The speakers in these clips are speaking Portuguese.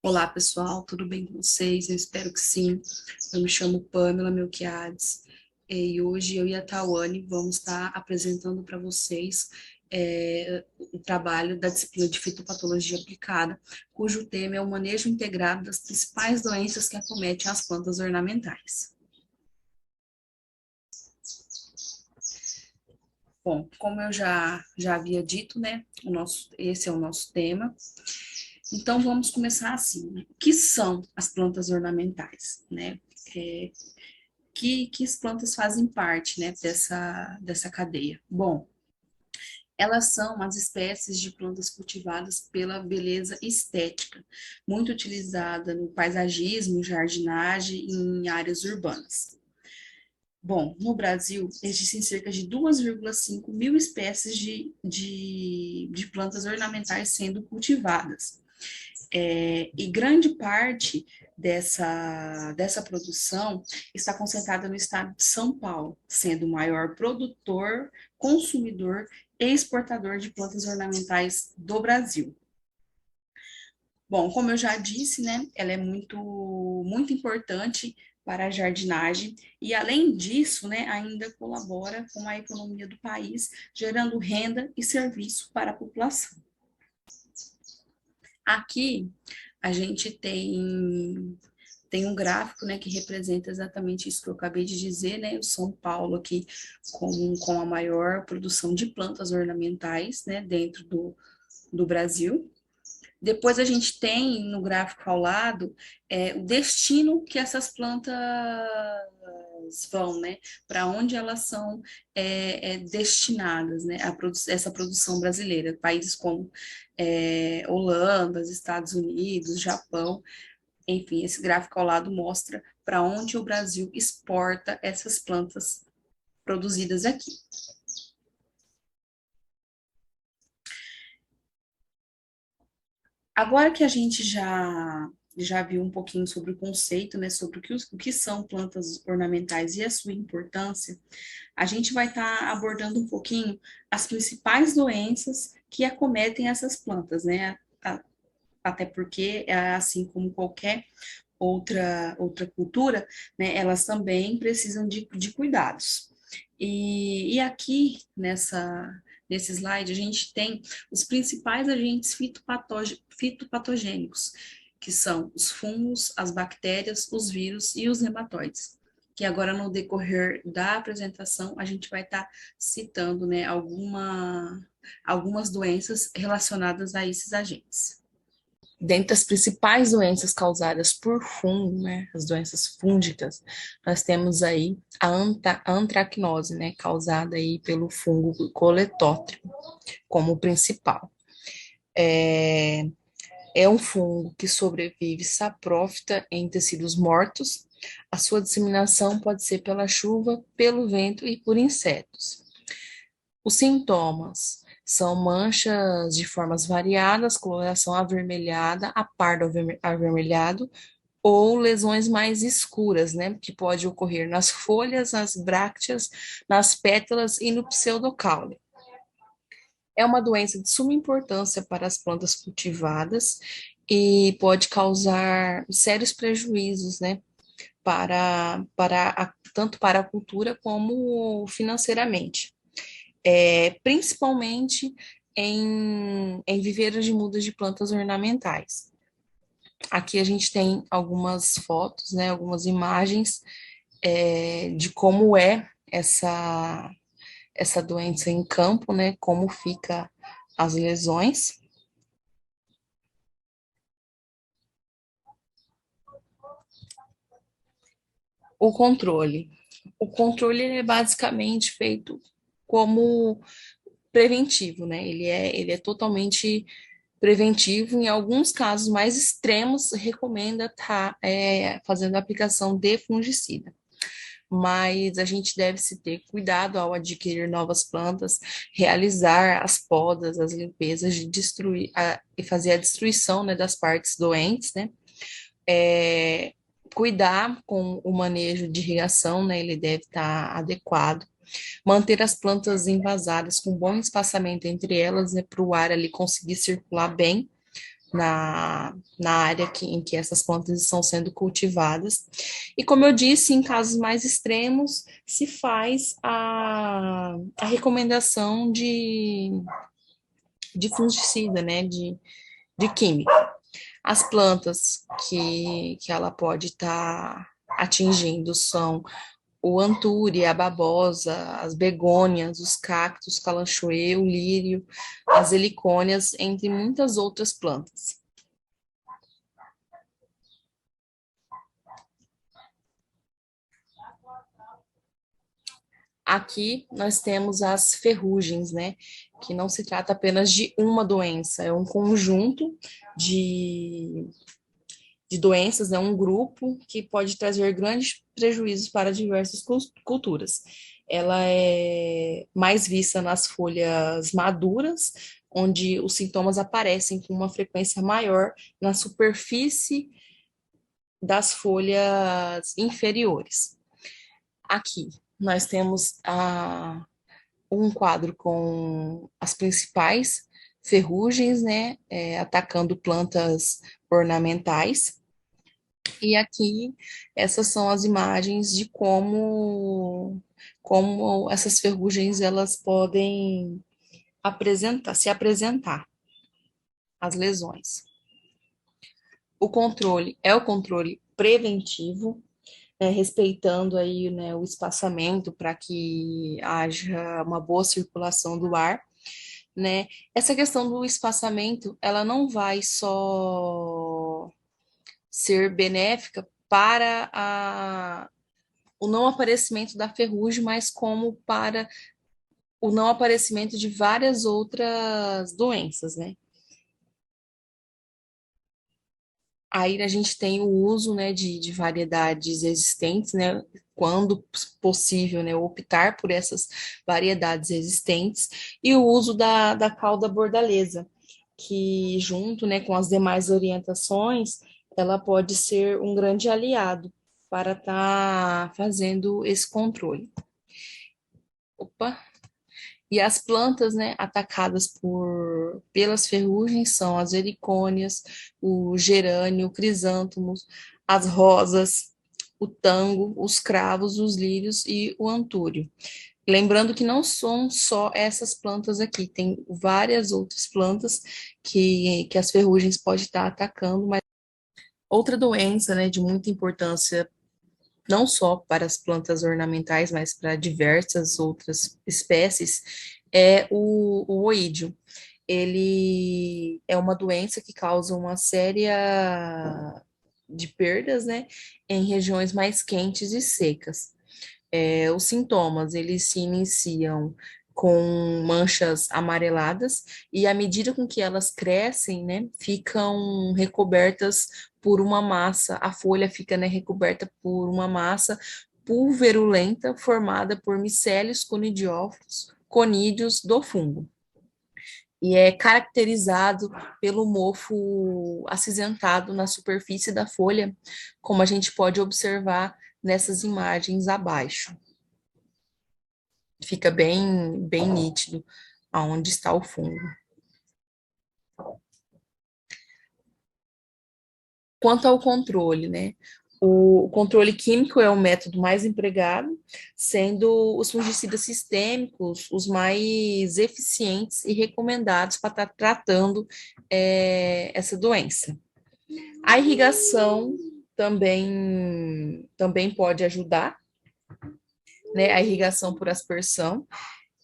Olá, pessoal, tudo bem com vocês? Eu espero que sim. Eu me chamo Pamela Melquiades e hoje eu e a Tawane vamos estar apresentando para vocês o trabalho da disciplina de fitopatologia aplicada, cujo tema é o manejo integrado das principais doenças que acometem as plantas ornamentais. Bom, como eu já havia dito, né, esse é o nosso tema. Então, vamos começar assim, né? O que são as plantas ornamentais, né? É, que as plantas fazem parte, né, dessa cadeia? Bom, elas são as espécies de plantas cultivadas pela beleza estética, muito utilizada no paisagismo, jardinagem e em áreas urbanas. Bom, no Brasil, existem cerca de 2,5 mil espécies de plantas ornamentais sendo cultivadas. E grande parte dessa produção está concentrada no estado de São Paulo, sendo o maior produtor, consumidor e exportador de plantas ornamentais do Brasil. Bom, como eu já disse, né, ela é muito importante para a jardinagem e, além disso, né, ainda colabora com a economia do país, gerando renda e serviço para a população. Aqui a gente tem um gráfico, né, que representa exatamente isso que eu acabei de dizer, né, o São Paulo aqui com a maior produção de plantas ornamentais, né, dentro do Brasil. Depois a gente tem no gráfico ao lado o destino que essas plantas vão, né? Para onde elas são destinadas, né? Essa produção brasileira. Países como Holanda, Estados Unidos, Japão, enfim, esse gráfico ao lado mostra para onde o Brasil exporta essas plantas produzidas aqui. Agora que a gente já viu um pouquinho sobre o conceito, né, sobre o que são plantas ornamentais e a sua importância, a gente vai estar abordando um pouquinho as principais doenças que acometem essas plantas, né? Até porque, assim como qualquer outra cultura, né, elas também precisam de cuidados. E aqui nesse slide a gente tem os principais agentes fitopatogênicos, que são os fungos, as bactérias, os vírus e os nematóides. Que agora, no decorrer da apresentação, a gente vai estar citando, né, algumas doenças relacionadas a esses agentes. Dentre as principais doenças causadas por fungo, né, as doenças fúngicas, nós temos aí a antracnose, né, causada aí pelo fungo coletótricos, como principal. É, é um fungo que sobrevive saprófita em tecidos mortos. A sua disseminação pode ser pela chuva, pelo vento e por insetos. Os sintomas são manchas de formas variadas, coloração avermelhada, a pardo avermelhado, ou lesões mais escuras, né, que pode ocorrer nas folhas, nas brácteas, nas pétalas e no pseudocaule. É uma doença de suma importância para as plantas cultivadas e pode causar sérios prejuízos, né, tanto para a cultura como financeiramente, principalmente em viveiros de mudas de plantas ornamentais. Aqui a gente tem algumas fotos, né, algumas imagens de como é essa doença em campo, né, como fica as lesões. O controle. O controle é basicamente feito como preventivo, né? Ele é totalmente preventivo. Em alguns casos mais extremos, recomenda estar fazendo a aplicação de fungicida. Mas a gente deve se ter cuidado ao adquirir novas plantas, realizar as podas, as limpezas, de destruir e fazer a destruição, né, das partes doentes, né? É, cuidar com o manejo de irrigação, né? Ele deve estar adequado. Manter as plantas envasadas com bom espaçamento entre elas, né, para o ar ali conseguir circular bem. na área em que essas plantas estão sendo cultivadas. E como eu disse, em casos mais extremos, se faz a recomendação de fungicida, né, de químico. As plantas que ela pode estar atingindo são o antúria, a babosa, as begônias, os cactos, calanchoe, o lírio, as helicônias, entre muitas outras plantas. Aqui nós temos as ferrugens, né? Que não se trata apenas de uma doença, é um conjunto de, de doenças, é um grupo que pode trazer grandes prejuízos para diversas culturas. Ela é mais vista nas folhas maduras, onde os sintomas aparecem com uma frequência maior na superfície das folhas inferiores. Aqui nós temos um quadro com as principais ferrugens, né, atacando plantas ornamentais. E aqui essas são as imagens de como essas ferrugens elas podem se apresentar, as lesões. O controle é o controle preventivo, né, respeitando aí, né, o espaçamento para que haja uma boa circulação do ar, né? Essa questão do espaçamento, ela não vai só ser benéfica para o não aparecimento da ferrugem, mas como para o não aparecimento de várias outras doenças, né? Aí a gente tem o uso, né, de variedades existentes, né, quando possível, né, optar por essas variedades existentes, e o uso da cauda bordaleza, que junto, né, com as demais orientações, ela pode ser um grande aliado para estar fazendo esse controle. Opa! E as plantas, né, atacadas pelas ferrugens são as helicônias, o gerânio, o crisântemos, as rosas, o tango, os cravos, os lírios e o antúrio. Lembrando que não são só essas plantas aqui, tem várias outras plantas que as ferrugens podem estar atacando, mas outra doença, né, de muita importância não só para as plantas ornamentais, mas para diversas outras espécies, é o oídio. Ele é uma doença que causa uma séria de perdas, né, em regiões mais quentes e secas. Os sintomas, eles se iniciam com manchas amareladas e à medida com que elas crescem, né, ficam recobertas por uma massa, a folha fica, né, recoberta por uma massa pulverulenta formada por micélios conidiófilos, conídeos do fungo. E é caracterizado pelo mofo acinzentado na superfície da folha, como a gente pode observar nessas imagens abaixo. Fica bem nítido aonde está o fungo. Quanto ao controle, né? O controle químico é o método mais empregado, sendo os fungicidas sistêmicos os mais eficientes e recomendados para estar tratando essa doença. A irrigação também pode ajudar, né? A irrigação por aspersão,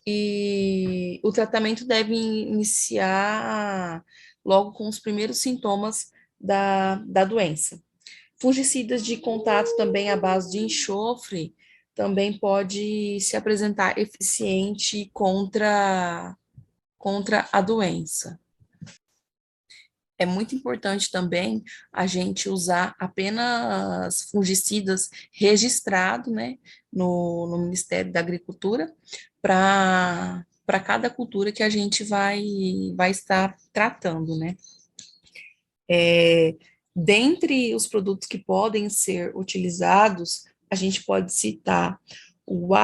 e o tratamento deve iniciar logo com os primeiros sintomas da doença. Fungicidas de contato também à base de enxofre também pode se apresentar eficiente contra a doença. É muito importante também a gente usar apenas fungicidas registrados, né, no Ministério da Agricultura para cada cultura que a gente vai estar tratando, né. Dentre os produtos que podem ser utilizados, a gente pode citar o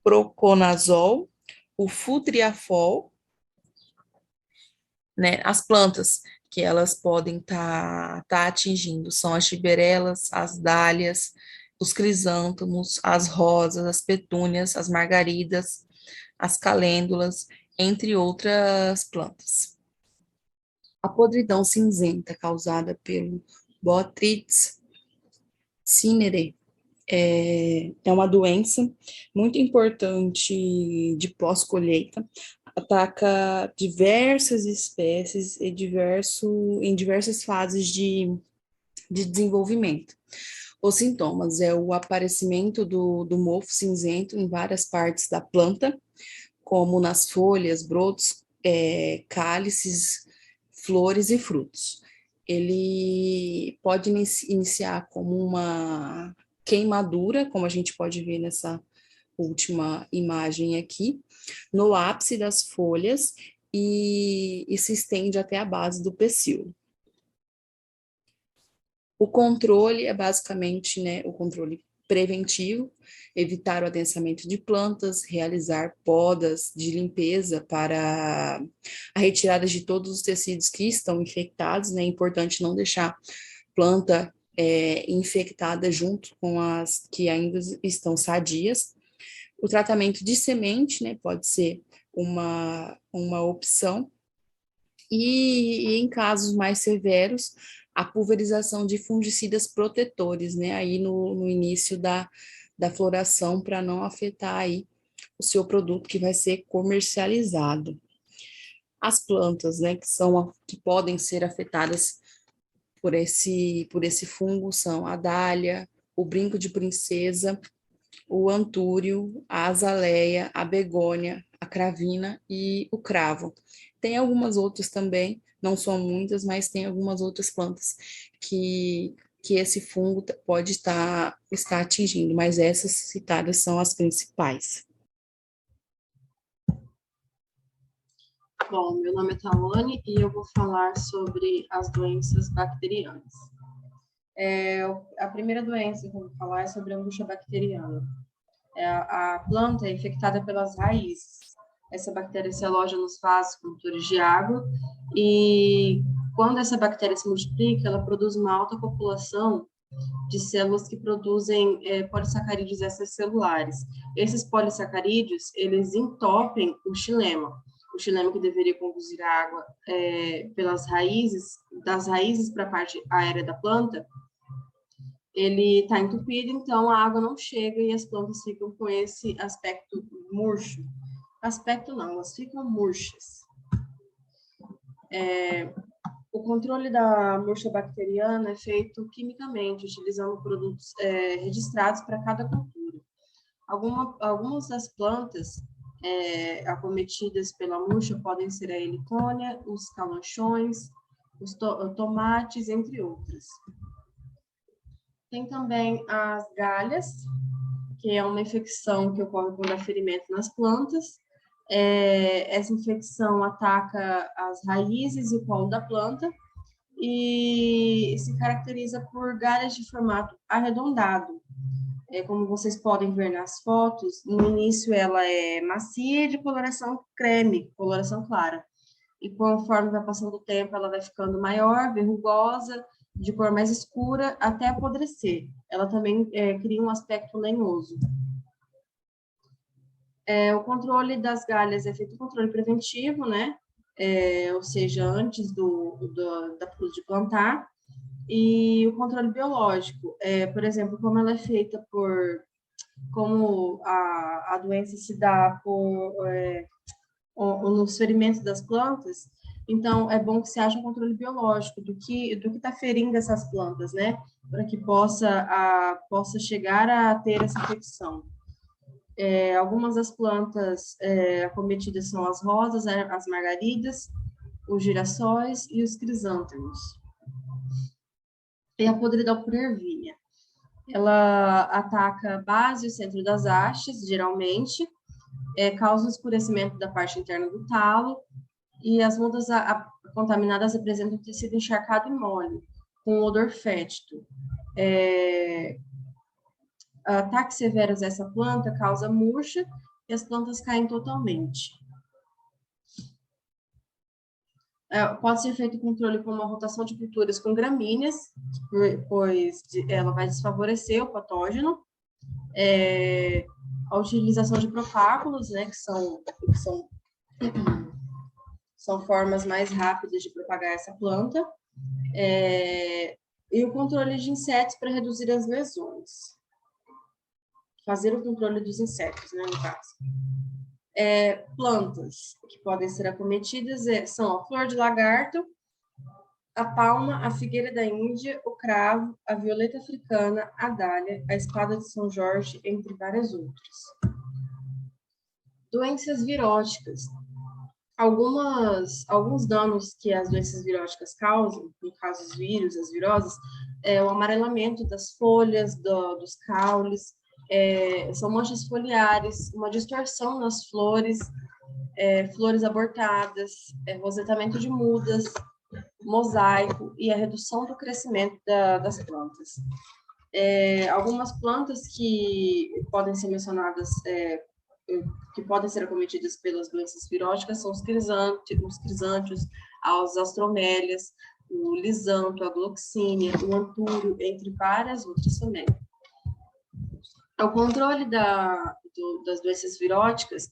aproconazol, o futriafol, né, as plantas que elas podem tá atingindo são as giberelas, as dálias, os crisântemos, as rosas, as petúnias, as margaridas, as calêndulas, entre outras plantas. A podridão cinzenta causada pelo Botrytis cinerea é uma doença muito importante de pós-colheita, ataca diversas espécies e em diversas fases de desenvolvimento. Os sintomas é o aparecimento do mofo cinzento em várias partes da planta, como nas folhas, brotos, cálices, flores e frutos. Ele pode iniciar como uma queimadura, como a gente pode ver nessa última imagem aqui, no ápice das folhas e se estende até a base do pecíolo. O controle é basicamente, né, o controle preventivo, evitar o adensamento de plantas, realizar podas de limpeza para a retirada de todos os tecidos que estão infectados, né, é importante não deixar planta infectada junto com as que ainda estão sadias. O tratamento de semente, né, pode ser uma opção, e em casos mais severos, a pulverização de fungicidas protetores, né, aí no início da floração, para não afetar aí o seu produto que vai ser comercializado. As plantas, né, que podem ser afetadas por esse fungo são a dália, o brinco de princesa, o antúrio, a azaleia, a begônia, a cravina e o cravo. Tem algumas outras também, não são muitas, mas tem algumas outras plantas que esse fungo pode estar atingindo, mas essas citadas são as principais. Bom, meu nome é Tawane e eu vou falar sobre as doenças bacterianas. A primeira doença que eu vou falar é sobre a angústia bacteriana. A planta é infectada pelas raízes. Essa bactéria se aloja nos vasos condutores de água e, quando essa bactéria se multiplica, ela produz uma alta população de células que produzem polissacarídeos extracelulares. Esses polissacarídeos, eles entopem o xilema que deveria conduzir a água pelas raízes, das raízes para a parte aérea da planta, ele está entupido, então a água não chega e as plantas ficam com esse aspecto murcho. Aspecto não, elas ficam murchas. O controle da murcha bacteriana é feito quimicamente, utilizando produtos registrados para cada cultura. Algumas das plantas acometidas pela murcha podem ser a helicônia, os calanchões, os tomates, entre outras. Tem também as galhas, que é uma infecção que ocorre quando há ferimento nas plantas. Essa infecção ataca as raízes e o colo da planta e se caracteriza por galhas de formato arredondado. Como vocês podem ver nas fotos, no início ela é macia de coloração creme, coloração clara. E conforme vai passando o tempo, ela vai ficando maior, verrugosa, de cor mais escura, até apodrecer. Ela também cria um aspecto lenhoso. O controle das galhas é feito controle preventivo, né? Ou seja, antes da produção de plantar. E o controle biológico, por exemplo, como ela é feita como a doença se dá nos ferimentos das plantas, então é bom que se haja um controle biológico do que está ferindo essas plantas, né? Para que possa chegar a ter essa infecção. Algumas das plantas acometidas são as rosas, as margaridas, os girassóis e os crisântemos. E a podridão por ervilha. Ela ataca a base e o centro das hastes, geralmente, causa o escurecimento da parte interna do talo, e as mudas contaminadas apresentam tecido encharcado e mole, com odor fétido. Ataques severos a essa planta causa murcha e as plantas caem totalmente. Pode ser feito o controle com uma rotação de culturas com gramíneas, pois ela vai desfavorecer o patógeno. A utilização de propágulos, né, que são formas mais rápidas de propagar essa planta. E o controle de insetos para reduzir as lesões. Fazer o controle dos insetos, né, no caso. Plantas que podem ser acometidas são a flor de lagarto, a palma, a figueira da Índia, o cravo, a violeta africana, a dália, a espada de São Jorge, entre várias outras. Doenças viróticas. Alguns danos que as doenças viróticas causam, no caso os vírus, as viroses, o amarelamento das folhas, dos caules, são manchas foliares, uma distorção nas flores, flores abortadas, rosetamento de mudas, mosaico e a redução do crescimento das plantas. Algumas plantas que podem ser mencionadas, que podem ser acometidas pelas doenças viróticas são os crisântios, as astromélias, o lisanto, a gloxínia, o antúrio, entre várias outras também. O controle das doenças viróticas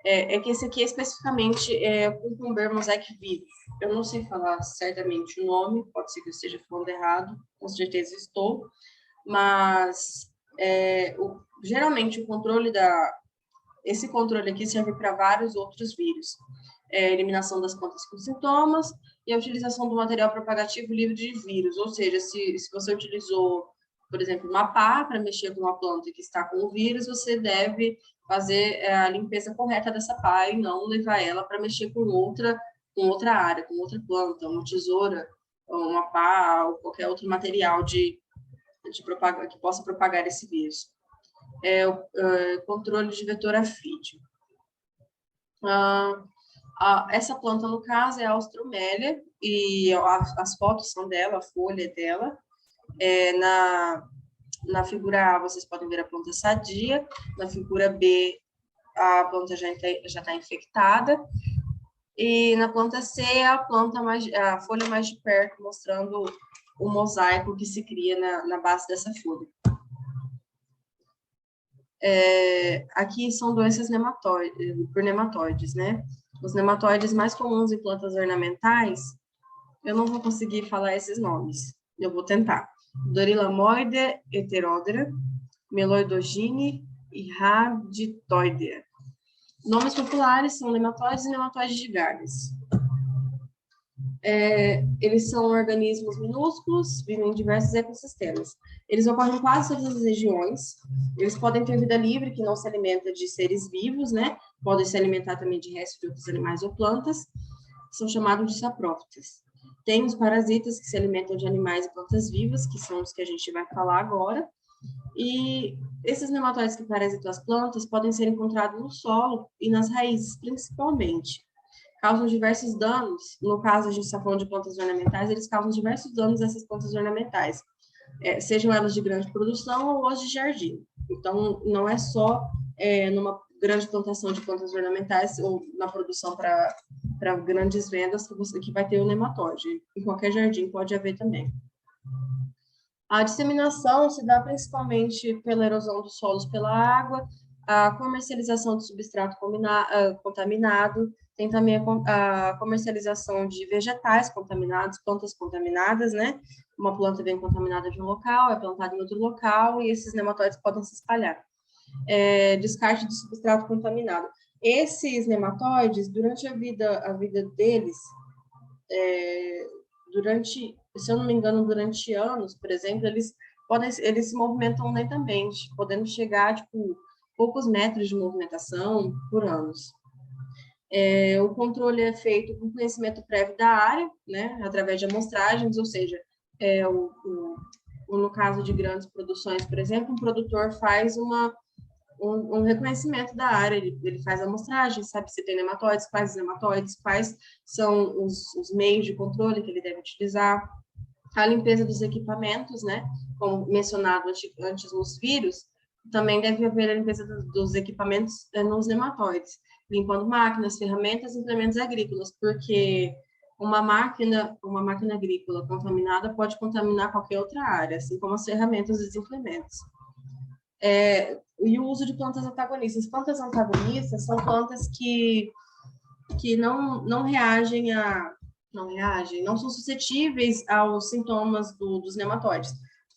que esse aqui especificamente é o Cucumber mosaic vírus. Eu não sei falar certamente o nome, pode ser que eu esteja falando errado, com certeza estou, mas geralmente esse controle aqui serve para vários outros vírus. Eliminação das plantas com sintomas e a utilização do material propagativo livre de vírus, ou seja, se você utilizou, por exemplo, uma pá para mexer com uma planta que está com o vírus, você deve fazer a limpeza correta dessa pá e não levar ela para mexer com outra área, com outra planta, uma tesoura, uma pá ou qualquer outro material que possa propagar esse vírus. O controle de vetor afídeo. Essa planta, no caso, é a Austromélia, e as fotos são dela, a folha é dela. Na figura A, vocês podem ver a planta sadia, na figura B, a planta já está infectada, e na planta C, a folha mais de perto, mostrando o mosaico que se cria na base dessa folha. Aqui são doenças por nematóides, né? Os nematóides mais comuns em plantas ornamentais, eu não vou conseguir falar esses nomes, eu vou tentar. Dorilamoide heterodera, Meloidogine e Raditoidea. Nomes populares são nematóides e nematóides de Gales. Eles são organismos minúsculos, vivem em diversos ecossistemas. Eles ocorrem em quase todas as regiões. Eles podem ter vida livre, que não se alimenta de seres vivos, né? Podem se alimentar também de restos de outros animais ou plantas. São chamados de saprófitas. Tem os parasitas que se alimentam de animais e plantas vivas, que são os que a gente vai falar agora. E esses nematóides que parasitam as plantas podem ser encontrados no solo e nas raízes, principalmente. Causam diversos danos. No caso, a gente está falando de plantas ornamentais, eles causam diversos danos a essas plantas ornamentais, sejam elas de grande produção ou as de jardim. Então, não é só numa grande plantação de plantas ornamentais ou na produção para grandes vendas que vai ter o nematóide. Em qualquer jardim pode haver também. A disseminação se dá principalmente pela erosão dos solos pela água, a comercialização de substrato contaminado, tem também a comercialização de vegetais contaminados, plantas contaminadas, né? Uma planta vem contaminada de um local, é plantada em outro local e esses nematóides podem se espalhar. Descarte de substrato contaminado. Esses nematóides, durante a vida deles, se eu não me engano, durante anos, por exemplo, eles se movimentam lentamente, podendo chegar, tipo, poucos metros de movimentação por anos. O controle é feito com conhecimento prévio da área, né, através de amostragens, ou seja, no caso de grandes produções, por exemplo, um produtor faz um reconhecimento da área, ele faz a amostragem, sabe se tem nematóides, quais são os meios de controle que ele deve utilizar, a limpeza dos equipamentos, né, como mencionado antes nos vírus, também deve haver a limpeza dos equipamentos nos nematóides, limpando máquinas, ferramentas e implementos agrícolas, porque Uma máquina agrícola contaminada pode contaminar qualquer outra área, assim como as ferramentas e os implementos. E o uso de plantas antagonistas. Plantas antagonistas são plantas que não reagem não são suscetíveis aos sintomas dos nematóides.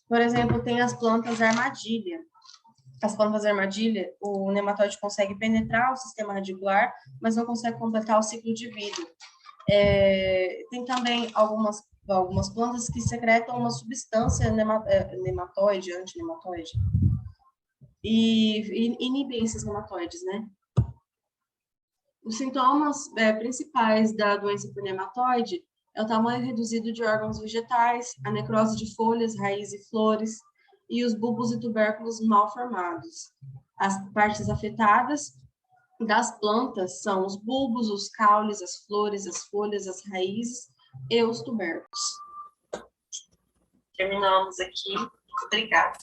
Por exemplo, tem as plantas armadilha. As plantas armadilha, o nematóide consegue penetrar o sistema radicular, mas não consegue completar o ciclo de vida. Tem também algumas plantas que secretam uma substância nematóide, antinematóide, e inibem esses nematóides, né? Os sintomas principais da doença por nematóide é o tamanho reduzido de órgãos vegetais, a necrose de folhas, raízes e flores, e os bulbos e tubérculos mal formados. As partes afetadas das plantas são os bulbos, os caules, as flores, as folhas, as raízes e os tubérculos. Terminamos aqui. Obrigada.